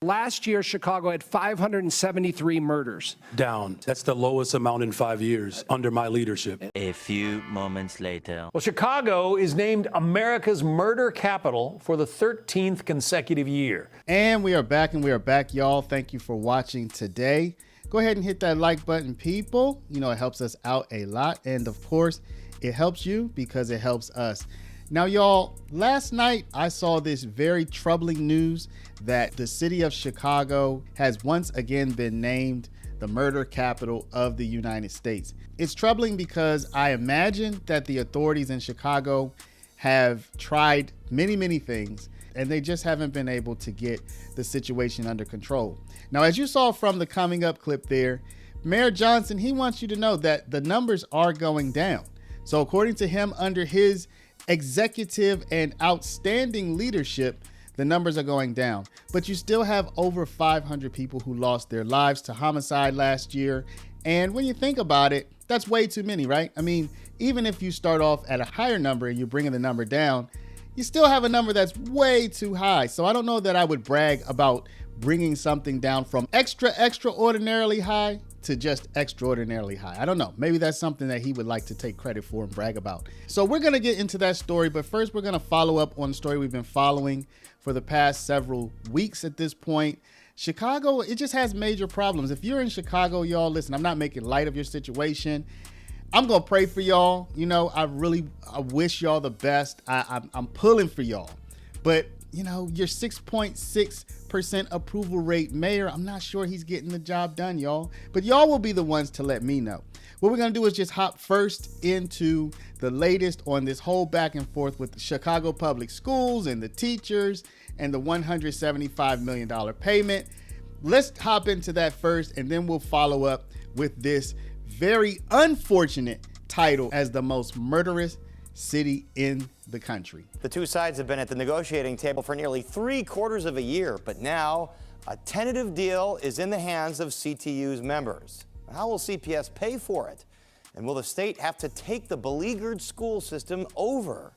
Last year, Chicago had 573 murders. Down. That's the lowest amount in 5 years under my leadership. A few moments later. Well, Chicago is named America's murder capital for the 13th consecutive year. And we are back, y'all. Thank you for watching today. Go ahead and hit that like button, people. You know, it helps us out a lot. And of course, it helps you because it helps us. Now, y'all, last night I saw this very troubling news that the city of Chicago has once again been named the murder capital of the United States. It's troubling because I imagine that the authorities in Chicago have tried many things and they just haven't been able to get the situation under control. Now, as you saw from the coming up clip there, Mayor Johnson, he wants you to know that the numbers are going down. So according to him, under his executive and outstanding leadership, the numbers are going down. But you still have over 500 people who lost their lives to homicide last year. And when you think about it, that's way too many, right? I mean, even if you start off at a higher number and you're bringing the number down, you still have a number that's way too high. So I don't know that I would brag about bringing something down from extraordinarily high to just extraordinarily high. I don't know. Maybe that's something that he would like to take credit for and brag about. So we're going to get into that story, but first we're going to follow up on the story we've been following for the past several weeks at this point. Chicago, it just has major problems. If you're in Chicago, y'all, listen, I'm not making light of your situation. I'm going to pray for y'all. You know, I wish y'all the best. I'm pulling for y'all. But, you know, your 6.6% approval rate mayor, I'm not sure he's getting the job done, y'all. But y'all will be the ones to let me know. What we're going to do is just hop first into the latest on this whole back and forth with the Chicago Public Schools and the teachers and the $175 million payment. Let's hop into that first, and then we'll follow up with this very unfortunate title as the most murderous city in the country. The two sides have been at the negotiating table for nearly 3/4 of a year, but now a tentative deal is in the hands of CTU's members. How will CPS pay for it? And will the state have to take the beleaguered school system over?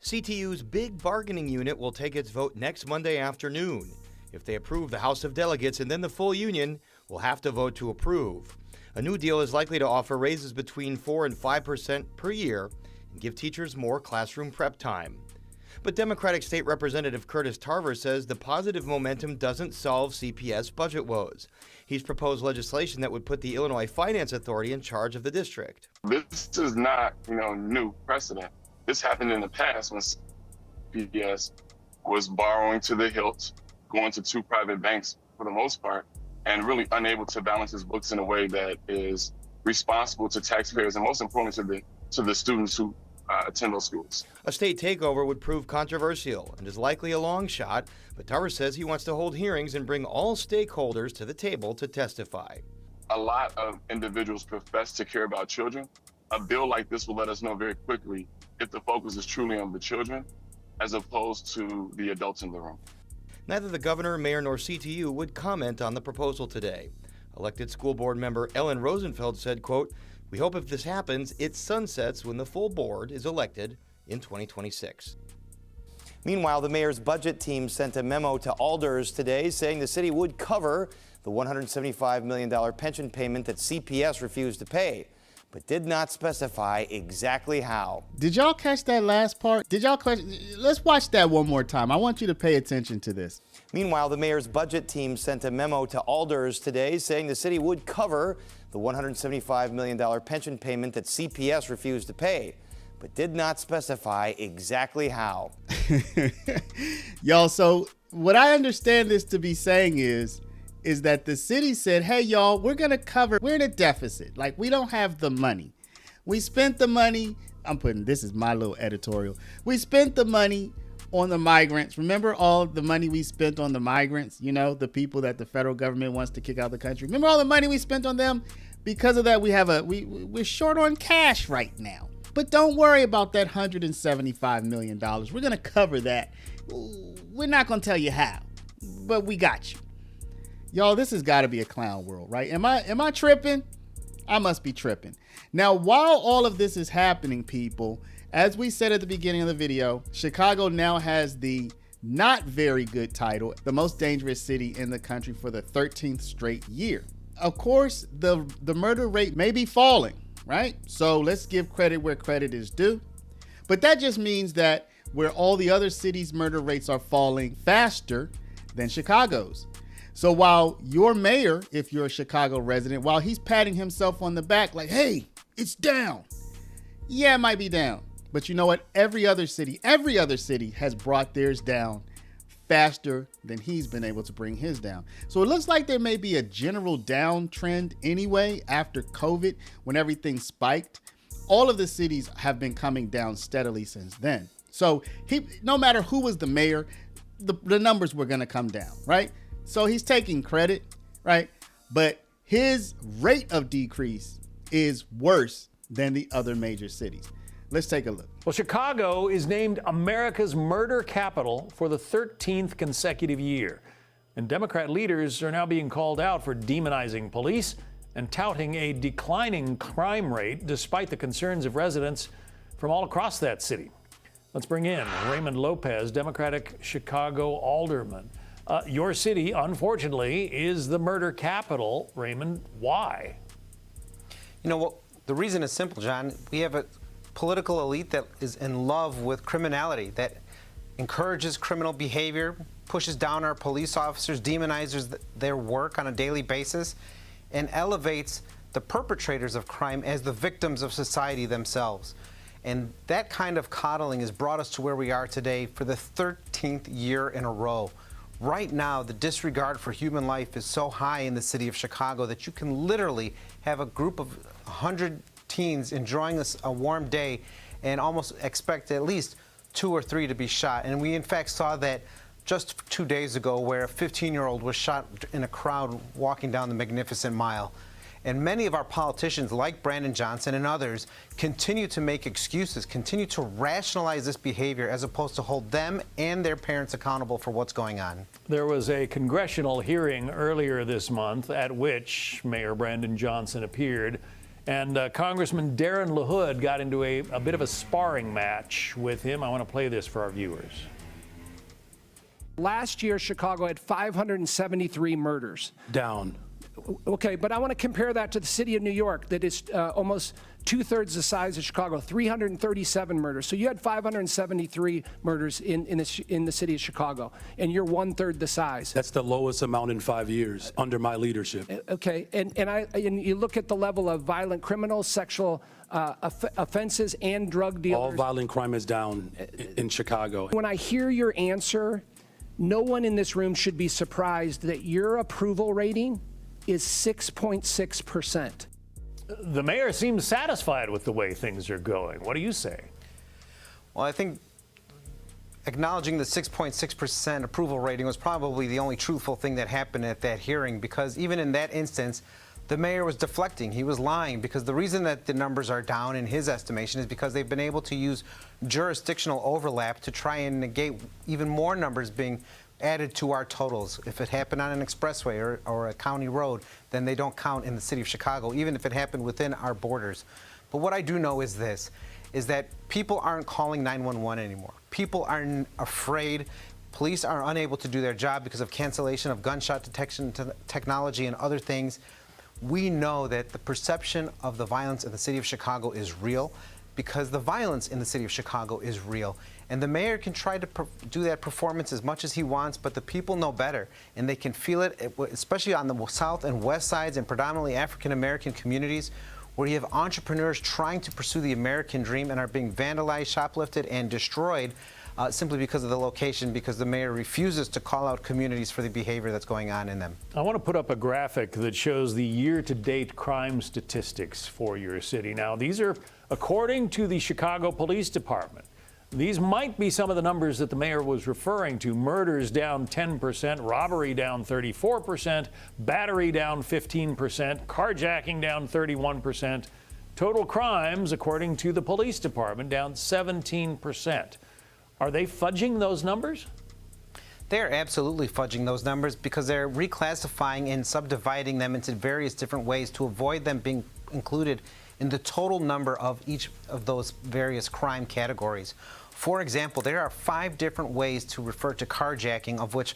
CTU's big bargaining unit will take its vote next Monday afternoon. If they approve, the House of Delegates and then the full union will have to vote to approve. A new deal is likely to offer raises between 4% and 5% per year and give teachers more classroom prep time. But Democratic State Representative Curtis Tarver says the positive momentum doesn't solve CPS budget woes. He's proposed legislation that would put the Illinois Finance Authority in charge of the district. This is not, new precedent. This happened in the past when CPS was borrowing to the hilt, going to two private banks for the most part, and really unable to balance his books in a way that is responsible to taxpayers and most importantly to the students who attend those schools. A state takeover would prove controversial and is likely a long shot, but Tarver says he wants to hold hearings and bring all stakeholders to the table to testify. A lot of individuals profess to care about children. A bill like this will let us know very quickly if the focus is truly on the children as opposed to the adults in the room. Neither the governor, mayor, nor CTU would comment on the proposal today. Elected school board member Ellen Rosenfeld said, quote, "We hope if this happens, it sunsets when the full board is elected in 2026. Meanwhile, the mayor's budget team sent a memo to alders today saying the city would cover the $175 million pension payment that CPS refused to pay, but did not specify exactly how. Did y'all catch that last part? Let's watch that one more time. I want you to pay attention to this. Meanwhile, the mayor's budget team sent a memo to alders today saying the city would cover the $175 million pension payment that CPS refused to pay, but did not specify exactly how. Y'all, so what I understand this to be saying is that the city said, hey, y'all, we're going to cover, we're in a deficit. Like, we don't have the money. We spent the money. This is my little editorial. We spent the money on the migrants. Remember all the money we spent on the migrants, the people that the federal government wants to kick out of the country. Remember all the money we spent on them? Because of that, we're short on cash right now. But don't worry about that $175 million. We're going to cover that. We're not going to tell you how, but we got you. Y'all, this has got to be a clown world, right? Am I tripping? I must be tripping. Now, while all of this is happening, people, as we said at the beginning of the video, Chicago now has the not very good title, the most dangerous city in the country for the 13th straight year. Of course, the murder rate may be falling, right? So let's give credit where credit is due. But that just means that where all the other cities' murder rates are falling faster than Chicago's. So while your mayor, if you're a Chicago resident, while he's patting himself on the back like, hey, it's down. Yeah, it might be down. But you know what? Every other city has brought theirs down faster than he's been able to bring his down. So it looks like there may be a general downtrend anyway after COVID when everything spiked. All of the cities have been coming down steadily since then. So no matter who was the mayor, the numbers were going to come down, right? So he's taking credit, right? But his rate of decrease is worse than the other major cities. Let's take a look. Well, Chicago is named America's murder capital for the 13th consecutive year. And Democrat leaders are now being called out for demonizing police and touting a declining crime rate despite the concerns of residents from all across that city. Let's bring in Ray Lopez, Democratic Chicago alderman. Your city, unfortunately, is the murder capital. Raymond, why? You know what? The reason is simple, John. We have a political elite that is in love with criminality, that encourages criminal behavior, pushes down our police officers, demonizes their work on a daily basis, and elevates the perpetrators of crime as the victims of society themselves. And that kind of coddling has brought us to where we are today for the 13th year in a row. Right now, the disregard for human life is so high in the city of Chicago that you can literally have a group of 100 teens enjoying a warm day and almost expect at least 2 or 3 to be shot. And we in fact saw that just 2 days ago where a 15-year-old was shot in a crowd walking down the Magnificent Mile. And many of our politicians, like Brandon Johnson and others, continue to make excuses, continue to rationalize this behavior as opposed to hold them and their parents accountable for what's going on. There was a congressional hearing earlier this month at which Mayor Brandon Johnson appeared. And Congressman Darren LaHood got into a bit of a sparring match with him. I want to play this for our viewers. Last year, Chicago had 573 murders. Down. Okay, but I want to compare that to the city of New York that is almost 2/3 the size of Chicago, 337 murders. So you had 573 murders in the city of Chicago, and you're 1/3 the size. That's the lowest amount in 5 years under my leadership. Okay, and you look at the level of violent criminals, sexual offenses, and drug dealers. All violent crime is down in Chicago. When I hear your answer, no one in this room should be surprised that your approval rating is 6.6%. The mayor seems satisfied with the way things are going. What do you say? Well, I think acknowledging the 6.6% approval rating was probably the only truthful thing that happened at that hearing, because even in that instance, the mayor was deflecting. He was lying, because the reason that the numbers are down in his estimation is because they've been able to use jurisdictional overlap to try and negate even more numbers being added to our totals. If it happened on an expressway or a county road, then they don't count in the city of Chicago, even if it happened within our borders. But what I do know is this, is that people aren't calling 911 anymore. People are afraid. Police are unable to do their job because of cancellation of gunshot detection technology and other things. We know that the perception of the violence in the city of Chicago is real, because the violence in the city of Chicago is real. And the mayor can try to do that performance as much as he wants, but the people know better, and they can feel it, especially on the south and west sides and predominantly African-American communities, where you have entrepreneurs trying to pursue the American dream and are being vandalized, shoplifted, and destroyed simply because of the location, because the mayor refuses to call out communities for the behavior that's going on in them. I want to put up a graphic that shows the year-to-date crime statistics for your city. Now, these are according to the Chicago Police Department. These might be some of the numbers that the mayor was referring to. Murders down 10%, robbery down 34%, battery down 15%, carjacking down 31%. Total crimes, according to the police department, down 17%. Are they fudging those numbers? They're absolutely fudging those numbers, because they're reclassifying and subdividing them into various different ways to avoid them being included in the total number of each of those various crime categories. For example, there are 5 different ways to refer to carjacking, of which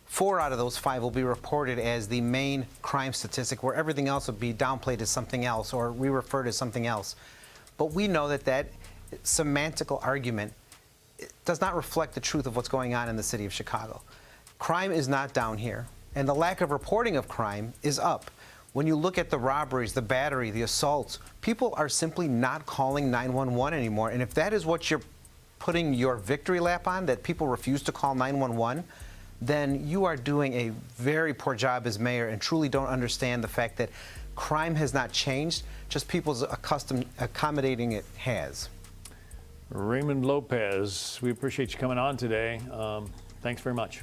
4 out of those 5 will be reported as the main crime statistic, where everything else will be downplayed as something else or re-referred as something else. But we know that that semantical argument does not reflect the truth of what's going on in the city of Chicago. Crime is not down here, and the lack of reporting of crime is up. When you look at the robberies, the battery, the assaults, people are simply not calling 911 anymore. And if that is what you're putting your victory lap on, that people refuse to call 911, then you are doing a very poor job as mayor and truly don't understand the fact that crime has not changed, just people's accommodating it has. Raymond Lopez, we appreciate you coming on today. Thanks very much.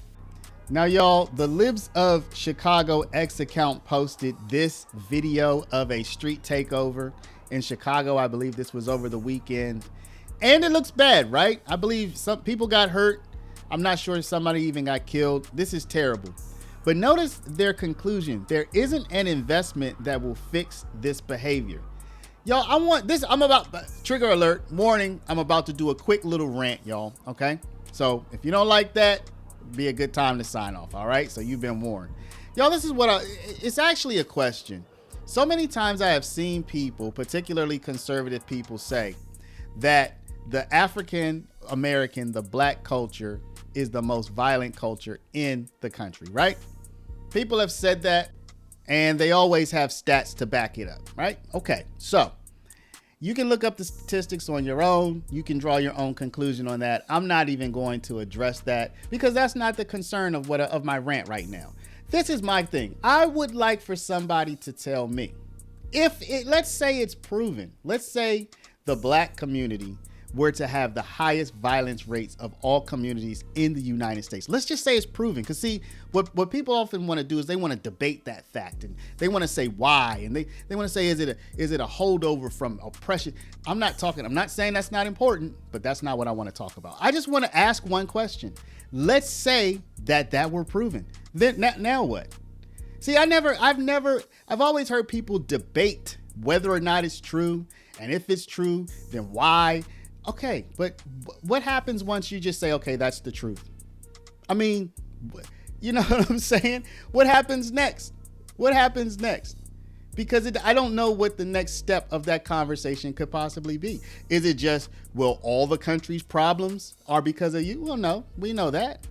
Now, y'all, the Libs of Chicago X account posted this video of a street takeover in Chicago. I believe this was over the weekend. And it looks bad, right? I believe some people got hurt. I'm not sure if somebody even got killed. This is terrible. But notice their conclusion. There isn't an investment that will fix this behavior. Y'all, I want this. I'm about, trigger alert, warning. I'm about to do a quick little rant, y'all. Okay. So if you don't like that, be a good time to sign off. All right. So you've been warned. Y'all, this is what it's actually a question. So many times I have seen people, particularly conservative people, say that the African American, the black culture is the most violent culture in the country, right? People have said that, and they always have stats to back it up, right? Okay, so you can look up the statistics on your own. You can draw your own conclusion on that. I'm not even going to address that because that's not the concern of my rant right now. This is my thing. I would like for somebody to tell me let's say it's proven. Let's say the black community were to have the highest violence rates of all communities in the United States. Let's just say it's proven. Because see, what people often want to do is they want to debate that fact, and they want to say why, and they want to say, is it a holdover from oppression? I'm not saying that's not important, but that's not what I want to talk about. I just want to ask one question. Let's say that were proven. Then now what? See, I've always heard people debate whether or not it's true, and if it's true, then why? Okay, but what happens once you just say, okay, that's the truth? I mean, you know what I'm saying? What happens next? What happens next? Because I don't know what the next step of that conversation could possibly be. Is it just, well, all the country's problems are because of you? Well, no, we know that.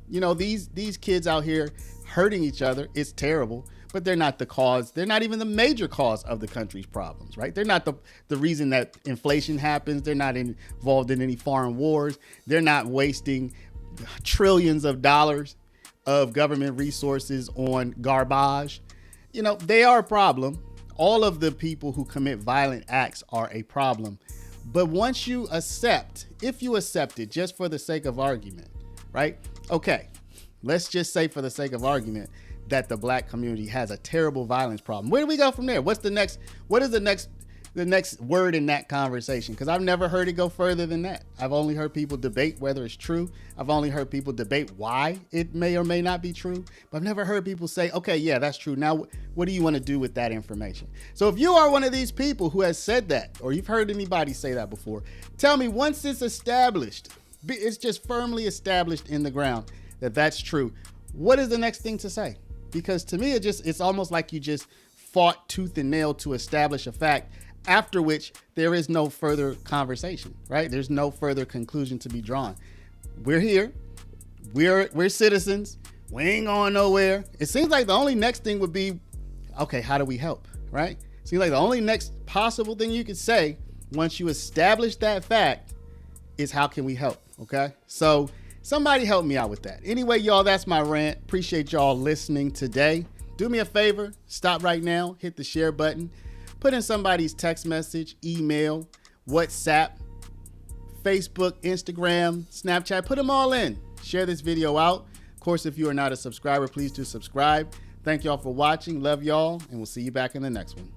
You know, these kids out here hurting each other, it's terrible. But they're not the cause. They're not even the major cause of the country's problems, right? They're not the reason that inflation happens. They're not involved in any foreign wars. They're not wasting trillions of dollars of government resources on garbage. You know, they are a problem. All of the people who commit violent acts are a problem. But once you accept, if you accept it just for the sake of argument, right? Okay, let's just say for the sake of argument that the black community has a terrible violence problem. Where do we go from there? What is the next word in that conversation? Because I've never heard it go further than that. I've only heard people debate whether it's true. I've only heard people debate why it may or may not be true. But I've never heard people say, okay, yeah, that's true. Now, what do you want to do with that information? So if you are one of these people who has said that, or you've heard anybody say that before, tell me, once it's established, it's just firmly established in the ground that that's true, what is the next thing to say? Because to me, it's almost like you just fought tooth and nail to establish a fact, after which there is no further conversation, right? There's no further conclusion to be drawn. We're here. We're citizens. We ain't going nowhere. It seems like the only next thing would be, okay, how do we help, right? It seems like the only next possible thing you could say once you establish that fact is how can we help, okay? So somebody help me out with that. Anyway, y'all, that's my rant. Appreciate y'all listening today. Do me a favor, stop right now, hit the share button, put in somebody's text message, email, WhatsApp, Facebook, Instagram, Snapchat, put them all in. Share this video out. Of course, if you are not a subscriber, please do subscribe. Thank y'all for watching. Love y'all, and we'll see you back in the next one.